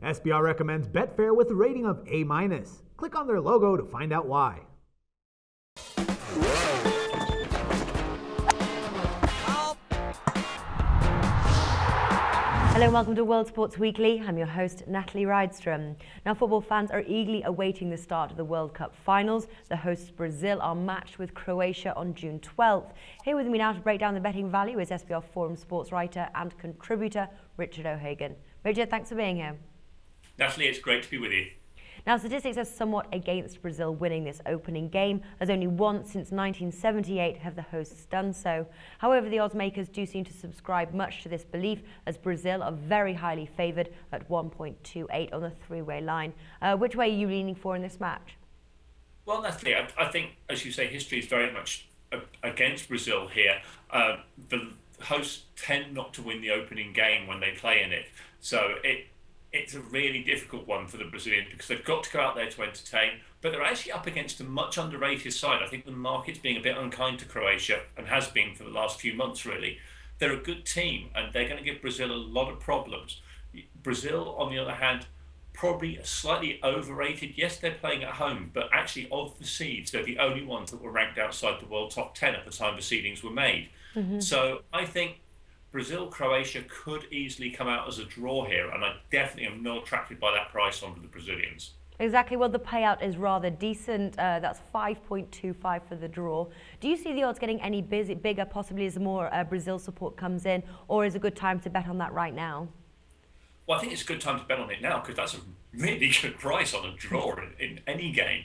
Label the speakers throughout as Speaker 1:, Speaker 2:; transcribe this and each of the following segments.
Speaker 1: SBR recommends Betfair with a rating of A-. Click on their logo to find out why.
Speaker 2: Hello and welcome to World Sports Weekly. I'm your host, Natalie Rydstrom. Now, football fans are eagerly awaiting the start of the World Cup finals. The hosts Brazil are matched with Croatia on June 12th. Here with me now to break down the betting value is SBR Forum sports writer and contributor Richard O'Hagan. Richard, thanks for being here.
Speaker 3: Natalie, it's great to be with you.
Speaker 2: Now, statistics are somewhat against Brazil winning this opening game, as only once since 1978 have the hosts done so. However, the odds makers do seem to subscribe much to this belief, as Brazil are very highly favoured at 1.28 on the three-way line. Which way are you leaning for in this match?
Speaker 3: Well, Natalie, I think, as you say, history is very much against Brazil here. The hosts tend not to win the opening game when they play in it, so it's a really difficult one for the Brazilians because they've got to go out there to entertain, but they're actually up against a much underrated side. I think the market's being a bit unkind to Croatia and has been for the last few months, really. They're a good team and they're going to give Brazil a lot of problems. Brazil, on the other hand, probably slightly overrated. Yes, they're playing at home, but actually of the seeds, they're the only ones that were ranked outside the world top 10 at the time the seedings were made. So I think Brazil-Croatia could easily come out as a draw here, and I definitely am not attracted by that price on the Brazilians.
Speaker 2: Exactly. Well, the payout is rather decent. That's 5.25 for the draw. Do you see the odds getting any bigger, possibly as more Brazil support comes in, or is it a good time to bet on that right now?
Speaker 3: Well, I think it's a good time to bet on it now because that's a really good price on a draw in any game.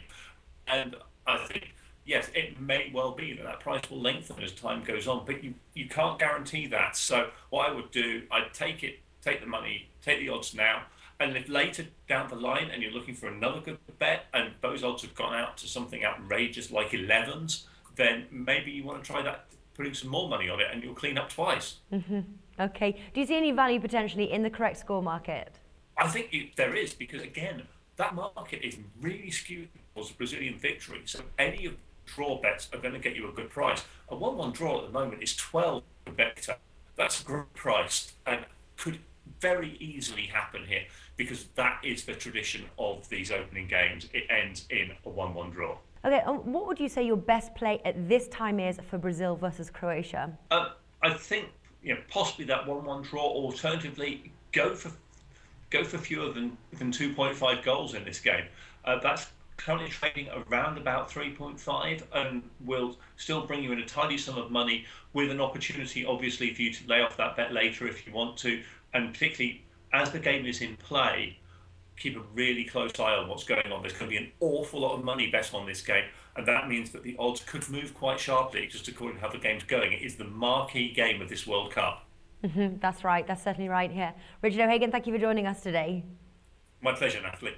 Speaker 3: And I think, yes, it may well be that price will lengthen as time goes on, but you can't guarantee that. So what I would do, I'd take the money, take the odds now, and if later down the line and you're looking for another good bet and those odds have gone out to something outrageous like 11s, then maybe you want to try that, putting some more money on it, and you'll clean up twice.
Speaker 2: Okay. Do you see any value potentially in the correct score market?
Speaker 3: I think there is, because again, that market is really skewed towards the Brazilian victory. So any of draw bets are going to get you a good price. A 1-1 draw at the moment is 12 for better. That's a good price and could very easily happen here because that is the tradition of these opening games. It ends in a 1-1 draw. Okay,
Speaker 2: what would you say your best play at this time is for Brazil versus Croatia?
Speaker 3: I think possibly that 1-1 draw. Alternatively, go for fewer than 2.5 goals in this game. That's currently trading around about 3.5 and will still bring you in a tidy sum of money with an opportunity, obviously, for you to lay off that bet later if you want to. And particularly as the game is in play, keep a really close eye on what's going on. There's going to be an awful lot of money bet on this game, and that means that the odds could move quite sharply just according to how the game's going. It is the marquee game of this World Cup.
Speaker 2: That's right. That's certainly right here. Richard O'Hagan, thank you for joining us today.
Speaker 3: My pleasure, Natalie.